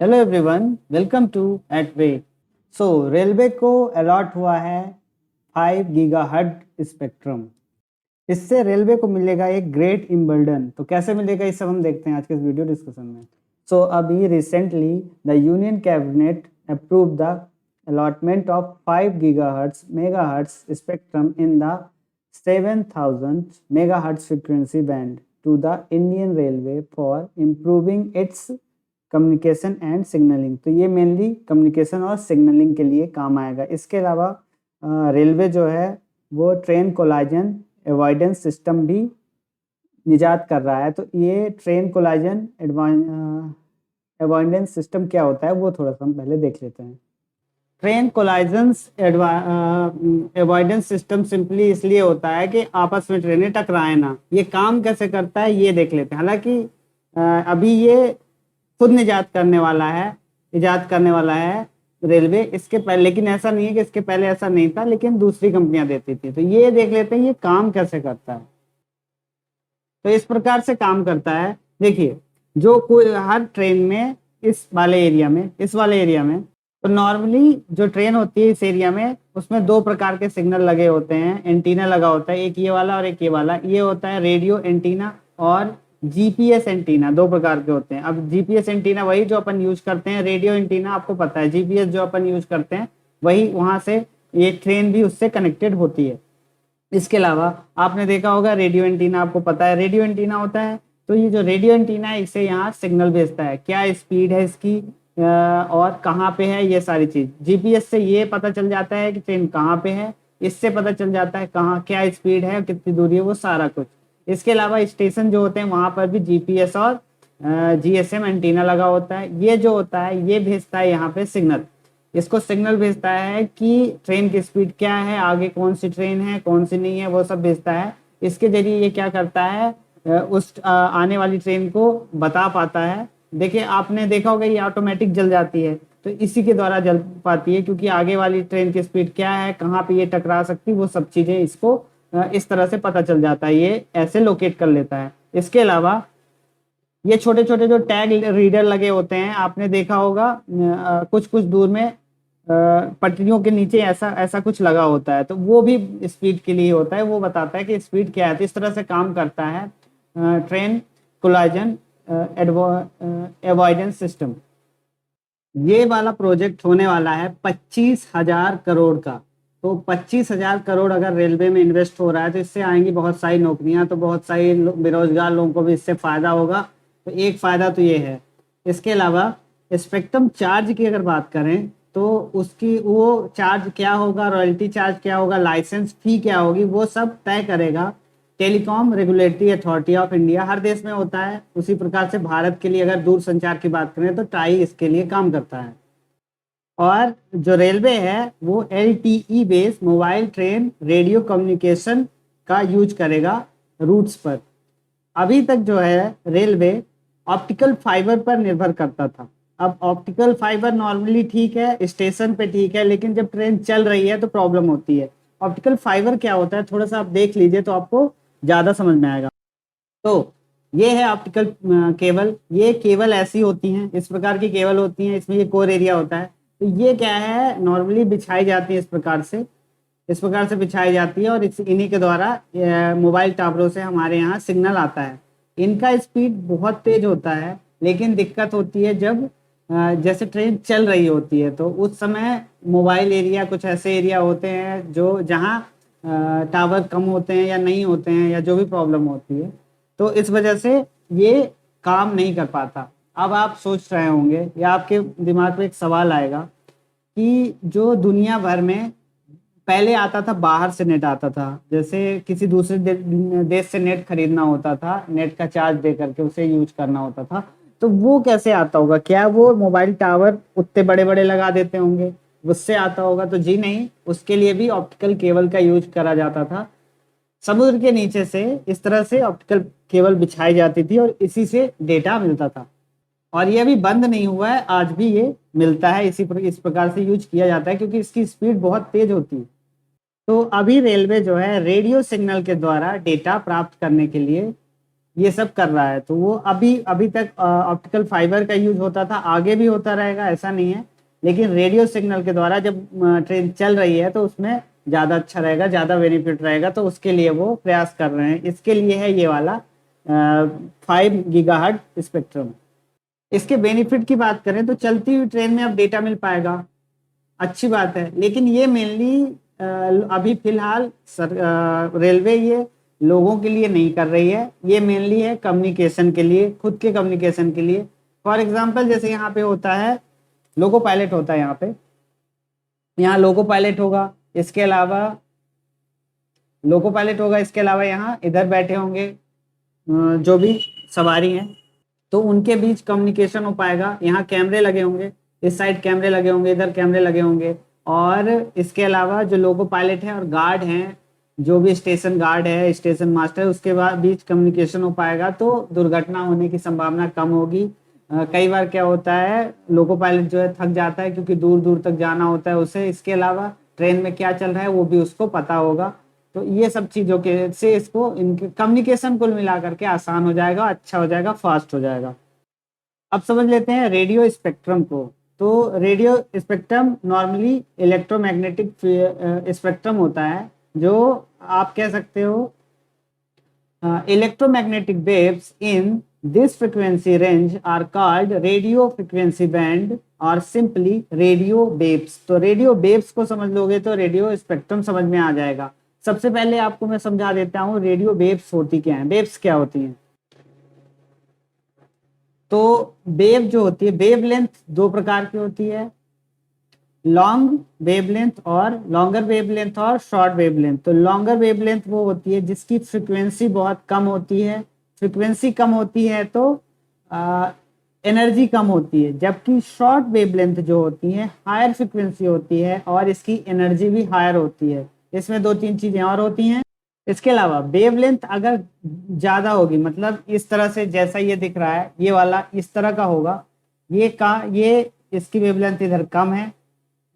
Hello everyone, welcome to एट वे। Railway को अलॉट हुआ है 5 गीगाहर्ट्ज स्पेक्ट्रम। इससे रेलवे को मिलेगा एक ग्रेट इम्बल्डन। तो कैसे मिलेगा, इस सब हम देखते हैं आज के इस वीडियो डिस्कशन में। अभी recently the union cabinet approve the allotment of 5 gigahertz megahertz spectrum in the 7000 megahertz frequency band to the Indian railway for improving its communication and signalling. तो ये मेनली कम्युनिकेशन और सिग्नलिंग के लिए काम आएगा। इसके अलावा रेलवे जो है वो ट्रेन कोलाजन अवॉइडेंस सिस्टम भी निजात कर रहा है। तो ये ट्रेन कोलाजन अवॉइडेंस सिस्टम क्या होता है वो थोड़ा सा हम पहले देख लेते हैं। ट्रेन कोलाइजंस अवॉइडेंस सिस्टम सिंपली इसलिए होता है कि आपस में ट्रेनें टकराए ना। ये काम कैसे करता है ये देख लेते हैं। हालांकि अभी ये खुद इजाद करने वाला है रेलवे। इसके पहले लेकिन ऐसा नहीं है कि इसके पहले ऐसा नहीं था, लेकिन दूसरी कंपनियां देती थी। तो ये देख लेते हैं ये काम कैसे करता है। तो इस प्रकार से काम करता है। देखिए, जो कोई हर ट्रेन में इस वाले एरिया में तो नॉर्मली जो ट्रेन होती है इस एरिया में, उसमें दो प्रकार के सिग्नल लगे होते हैं, एंटीना लगा होता है, एक ये वाला और एक ये वाला। ये होता है रेडियो एंटीना और जीपीएस एंटीना। दो प्रकार के होते हैं। अब जीपीएस एंटीना वही जो अपन यूज करते हैं, रेडियो एंटीना आपको पता है, जीपीएस जो अपन यूज करते हैं वही, वहां से ये ट्रेन भी उससे कनेक्टेड होती है। इसके अलावा आपने देखा होगा रेडियो एंटीना, आपको पता है रेडियो एंटीना होता है। तो ये जो रेडियो एंटीना है इससे यहाँ सिग्नल भेजता है, क्या स्पीड है इसकी और कहाँ पे है, ये सारी चीज। जीपीएस से ये पता चल जाता है कि ट्रेन कहाँ पे है, इससे पता चल जाता है कहाँ क्या स्पीड है, कितनी दूरी है, वो सारा कुछ। इसके अलावा स्टेशन जो होते हैं वहां पर भी जीपीएस और जीएसएम एंटीना लगा होता है। ये जो होता है ये भेजता है यहाँ पे सिग्नल। इसको सिग्नल भेजता है कि ट्रेन की स्पीड क्या है, आगे कौन सी ट्रेन है कौन सी नहीं है, वो सब भेजता है। इसके जरिए ये क्या करता है, उस आने वाली ट्रेन को बता पाता है। देखिए, आपने देखा होगा ये ऑटोमेटिक जल जाती है, तो इसी के द्वारा जल पाती है, क्योंकि आगे वाली ट्रेन की स्पीड क्या है, कहाँ पे ये टकरा सकती है, वो सब चीजें इसको इस तरह से पता चल जाता है। ये ऐसे लोकेट कर लेता है। इसके अलावा ये छोटे छोटे जो टैग रीडर लगे होते हैं, आपने देखा होगा कुछ कुछ दूर में पटरियों के नीचे ऐसा ऐसा कुछ लगा होता है, तो वो भी स्पीड के लिए होता है, वो बताता है कि स्पीड क्या है। तो इस तरह से काम करता है ट्रेन कोलाजन अवॉइडेंस सिस्टम। ये वाला प्रोजेक्ट होने वाला है 25,000 करोड़ का। तो 25,000 करोड़ अगर रेलवे में इन्वेस्ट हो रहा है तो इससे आएंगी बहुत सारी नौकरियां, तो बहुत सारी बेरोजगार लोगों को भी इससे फायदा होगा। तो एक फायदा तो ये है। इसके अलावा स्पेक्ट्रम चार्ज की अगर बात करें तो उसकी वो चार्ज क्या होगा, रॉयल्टी चार्ज क्या होगा, लाइसेंस फी क्या होगी, वो सब तय करेगा telecom regulatory authority of India. हर देश में होता है उसी प्रकार से भारत के लिए अगर दूर संचार की बात करें तो टाई इसके लिए काम करता है। और जो रेलवे है वो LTE based mobile train radio communication का यूज करेगा रूट्स पर। अभी तक जो है रेलवे ऑप्टिकल फाइबर पर निर्भर करता था। अब ऑप्टिकल फाइबर नॉर्मली ठीक है, स्टेशन पे ठीक है, लेकिन जब ट्रेन चल रही है तो प्रॉब्लम होती है। ऑप्टिकल फाइबर क्या होता है थोड़ा सा आप देख लीजिए तो आपको ज्यादा समझ में आएगा। तो ये है ऑप्टिकल केबल। ये केबल ऐसी होती हैं, इस प्रकार की केबल होती हैं, इसमें ये कोर एरिया होता है। तो ये क्या है, नॉर्मली बिछाई जाती है इस प्रकार से बिछाई जाती है, और इन्हीं के द्वारा मोबाइल टावरों से हमारे यहाँ सिग्नल आता है। इनका स्पीड बहुत तेज होता है, लेकिन दिक्कत होती है जब जैसे ट्रेन चल रही होती है, तो उस समय मोबाइल एरिया कुछ ऐसे एरिया होते हैं जो जहाँ टावर कम होते हैं या नहीं होते हैं, या जो भी प्रॉब्लम होती है, तो इस वजह से ये काम नहीं कर पाता। अब आप सोच रहे होंगे या आपके दिमाग में एक सवाल आएगा कि जो दुनिया भर में पहले आता था, बाहर से नेट आता था, जैसे किसी दूसरे देश से नेट खरीदना होता था, नेट का चार्ज दे करके उसे यूज करना होता था, तो वो कैसे आता होगा? क्या वो मोबाइल टावर उतने बड़े बड़े लगा देते होंगे, उससे आता होगा? तो जी नहीं, उसके लिए भी ऑप्टिकल केबल का यूज करा जाता था। समुद्र के नीचे से इस तरह से ऑप्टिकल केबल बिछाई जाती थी और इसी से डेटा मिलता था। और ये अभी बंद नहीं हुआ है, आज भी ये मिलता है, इस प्रकार से यूज किया जाता है, क्योंकि इसकी स्पीड बहुत तेज होती है। तो अभी रेलवे जो है रेडियो सिग्नल के द्वारा डेटा प्राप्त करने के लिए ये सब कर रहा है। तो वो अभी अभी तक ऑप्टिकल फाइबर का यूज होता था, आगे भी होता रहेगा, ऐसा नहीं है, लेकिन रेडियो सिग्नल के द्वारा जब ट्रेन चल रही है तो उसमें ज़्यादा अच्छा रहेगा, ज़्यादा बेनिफिट रहेगा, तो उसके लिए वो प्रयास कर रहे हैं। इसके लिए है ये वाला 5 गीगाहर्ट्ज स्पेक्ट्रम। इसके बेनिफिट की बात करें तो चलती हुई ट्रेन में अब डेटा मिल पाएगा, अच्छी बात है, लेकिन ये मेनली अभी फिलहाल रेलवे ये लोगों के लिए नहीं कर रही है, ये मेनली है कम्युनिकेशन के लिए, खुद के कम्युनिकेशन के लिए। फॉर एग्जांपल जैसे यहाँ पे होता है लोको पायलट होता है, यहाँ लोको पायलट होगा, इसके अलावा यहाँ इधर बैठे होंगे जो भी सवारी हैं, तो उनके बीच कम्युनिकेशन हो पाएगा। यहाँ कैमरे लगे होंगे, इस साइड कैमरे लगे होंगे, इधर कैमरे लगे होंगे, और इसके अलावा जो लोको पायलट है और गार्ड हैं, जो भी स्टेशन गार्ड है, स्टेशन मास्टर, उसके बाद बीच कम्युनिकेशन हो पाएगा, तो दुर्घटना होने की संभावना कम होगी। कई बार क्या होता है, लोको पायलट जो है थक जाता है क्योंकि दूर दूर तक जाना होता है उसे, इसके अलावा ट्रेन में क्या चल रहा है वो भी उसको पता होगा। तो ये सब चीज़ों के से इसको इनके कम्युनिकेशन कुल मिलाकर के आसान हो जाएगा, अच्छा हो जाएगा, फास्ट हो जाएगा। अब समझ लेते हैं रेडियो स्पेक्ट्रम को। तो radio spectrum normally electromagnetic spectrum होता है, जो आप कह सकते हो electromagnetic waves in this frequency range are called radio frequency band or simply radio waves। तो रेडियो वेव्स को समझ लोगे तो रेडियो स्पेक्ट्रम समझ में आ जाएगा। सबसे पहले आपको मैं समझा देता हूँ रेडियो वेव्स होती क्या है, वेव्स क्या होती हैं। तो वेव जो होती है, वेव लेंथ दो प्रकार की होती है, लॉन्ग वेवलेंथ और लॉन्गर वेवलेंथ और शॉर्ट वेवलेंथ। तो लॉन्गर वेवलेंथ वो होती है जिसकी फ्रीक्वेंसी बहुत कम होती है, फ्रीक्वेंसी कम होती है तो एनर्जी कम होती है, जबकि शॉर्ट वेवलेंथ जो होती है हायर फ्रीक्वेंसी होती है और इसकी एनर्जी भी हायर होती है। इसमें दो तीन चीजें और होती हैं। इसके अलावा वेवलेंथ अगर ज्यादा होगी, मतलब इस तरह से जैसा ये दिख रहा है, ये वाला इस तरह का होगा, ये इसकी वेवलेंथ इधर कम है,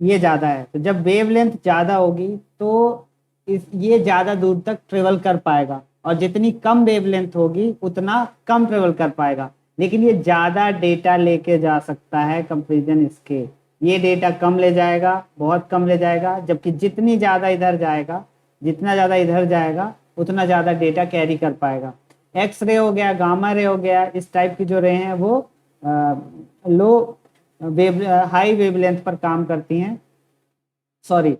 ये ज्यादा है। तो जब वेवलेंथ ज्यादा होगी तो ये ज्यादा दूर तक ट्रेवल कर पाएगा, और जितनी कम वेवलेंथ होगी उतना कम ट्रेवल कर पाएगा, लेकिन ये ज्यादा डेटा लेके जा सकता है कंपेरिजन इसके। ये डेटा कम ले जाएगा, बहुत कम ले जाएगा, जबकि जितना ज्यादा इधर जाएगा उतना ज्यादा डेटा कैरी कर पाएगा। एक्स रे हो गया, गामा रे हो गया, इस टाइप की जो रे हैं वो हाई वेवलेंथ पर काम करती हैं, शॉर्ट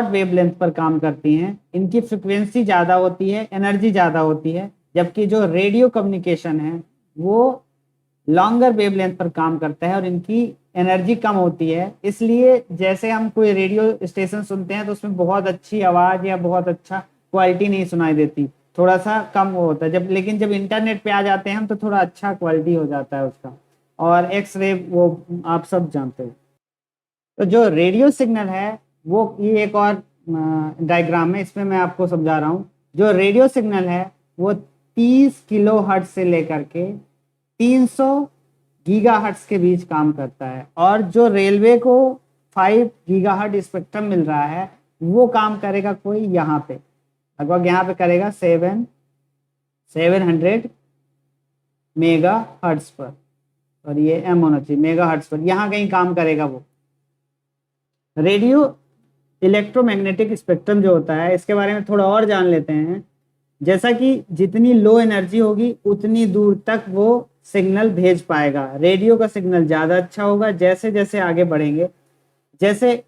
वेवलेंथ पर काम करती हैं। इनकी फ्रीक्वेंसी ज्यादा होती है, एनर्जी ज्यादा होती है, जबकि जो रेडियो कम्युनिकेशन है वो लॉन्गर वेवलेंथ पर काम करता है और इनकी एनर्जी कम होती है। इसलिए जैसे हम कोई रेडियो स्टेशन सुनते हैं तो उसमें बहुत अच्छी आवाज या बहुत अच्छा क्वालिटी नहीं सुनाई देती, थोड़ा सा कम वो होता है। लेकिन जब इंटरनेट पे आ जाते हैं हम तो थोड़ा अच्छा क्वालिटी हो जाता है उसका। और एक्स रे वो आप सब जानते हो। तो जो रेडियो सिग्नल है वो, ये एक और डायग्राम है, इसमें मैं आपको समझा रहा हूँ। जो रेडियो सिग्नल है वो 30 किलो हर्ट्ज से लेकर के 300 गीगाहर्ट्ज के बीच काम करता है, और जो रेलवे को 5 गीगाहर्ट्ज स्पेक्ट्रम मिल रहा है वो काम करेगा कोई यहाँ पे, लगभग यहाँ पे करेगा 700 मेगा हर्ट्ज पर, और ये एम होना चाहिए, मेगा हर्ट्ज पर, यहाँ कहीं काम करेगा वो। रेडियो इलेक्ट्रोमैग्नेटिक स्पेक्ट्रम जो होता है इसके बारे में थोड़ा और जान लेते हैं। जैसा कि जितनी लो एनर्जी होगी उतनी दूर तक वो सिग्नल भेज पाएगा, रेडियो का सिग्नल ज़्यादा अच्छा होगा जैसे जैसे आगे बढ़ेंगे। जैसे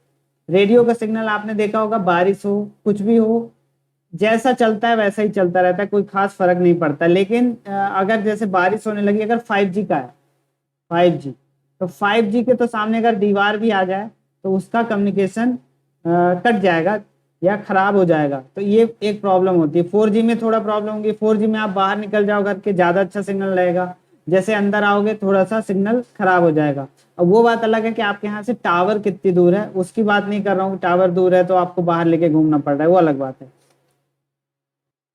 रेडियो का सिग्नल आपने देखा होगा, बारिश हो कुछ भी हो, जैसा चलता है वैसा ही चलता रहता है, कोई खास फर्क नहीं पड़ता। लेकिन अगर जैसे बारिश होने लगी, अगर 5G का है, 5G, तो 5G के तो सामने अगर दीवार भी आ जाए तो उसका कम्युनिकेशन कट जाएगा या खराब हो जाएगा, तो ये एक प्रॉब्लम होती है। 4G में थोड़ा प्रॉब्लम होगी, 4G में आप बाहर निकल जाओ घर के, ज़्यादा अच्छा सिग्नल रहेगा, जैसे अंदर आओगे थोड़ा सा सिग्नल खराब हो जाएगा। अब वो बात अलग है कि आपके यहाँ से टावर कितनी दूर है, उसकी बात नहीं कर रहा हूँ, टावर दूर है तो आपको बाहर लेके घूमना पड़ रहा है, वो अलग बात है।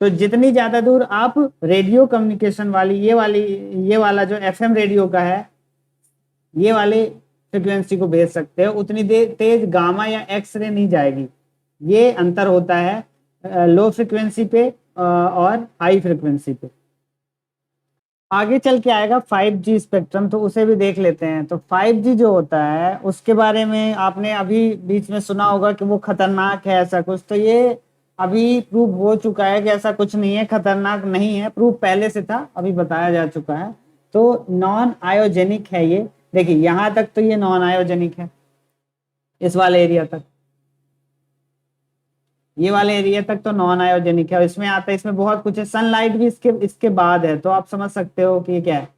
तो जितनी ज़्यादा दूर आप रेडियो कम्युनिकेशन वाली ये वाला जो FM रेडियो का है, ये वाले फ्रिक्वेंसी को भेज सकते हो, उतनी देर तेज गामा या एक्स रे नहीं जाएगी। ये अंतर होता है लो फ्रिक्वेंसी पे और हाई फ्रिक्वेंसी पे। आगे चल के आएगा 5G स्पेक्ट्रम, तो उसे भी देख लेते हैं। तो 5G जो होता है उसके बारे में आपने अभी बीच में सुना होगा कि वो खतरनाक है ऐसा कुछ, तो ये अभी प्रूव हो चुका है कि ऐसा कुछ नहीं है, खतरनाक नहीं है। प्रूफ पहले से था, अभी बताया जा चुका है। तो नॉन आयोजेनिक है ये। देखिए यहाँ तक तो ये नॉन आयोजेनिक है, इस वाले एरिया तक, ये वाले एरिया तक तो नॉन आयोजेनिक है। और इसमें आता है, इसमें बहुत कुछ है, सनलाइट भी इसके इसके बाद है, तो आप समझ सकते हो कि ये क्या है।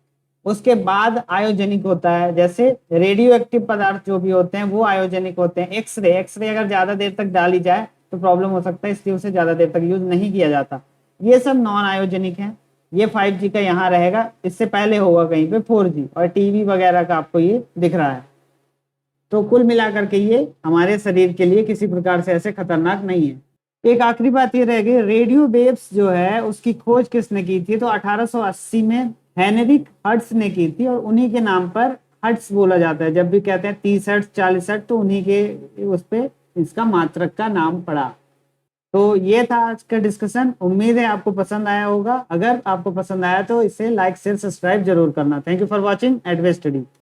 उसके बाद आयोजेनिक होता है, जैसे रेडियो एक्टिव पदार्थ जो भी होते हैं वो आयोजेनिक होते हैं। एक्सरे, एक्सरे अगर ज्यादा देर तक डाली जाए तो प्रॉब्लम हो सकता है, इसलिए उसे ज्यादा देर तक यूज नहीं किया जाता। ये सब नॉन आयोजेनिक है। ये 5G का यहाँ रहेगा, इससे पहले होगा कहीं पे 4G, और टीवी वगैरह का आपको ये दिख रहा है। तो कुल मिलाकर के ये हमारे शरीर के लिए किसी प्रकार से ऐसे खतरनाक नहीं है। एक आखिरी बात ये रह गई, रेडियो वेव्स जो है उसकी खोज किसने की थी? तो 1880 में हेनरिक हर्ट्ज ने की थी, और उन्हीं के नाम पर हर्ट्ज बोला जाता है। जब भी कहते हैं 30 हर्ट्ज 40 हर्ट्ज, तो उन्हीं के उस पे इसका मात्रक का नाम पड़ा। तो ये था आज का डिस्कशन। उम्मीद है आपको पसंद आया होगा। अगर आपको पसंद आया तो इसे लाइक शेयर सब्सक्राइब जरूर करना। Thank you for watching Edave study.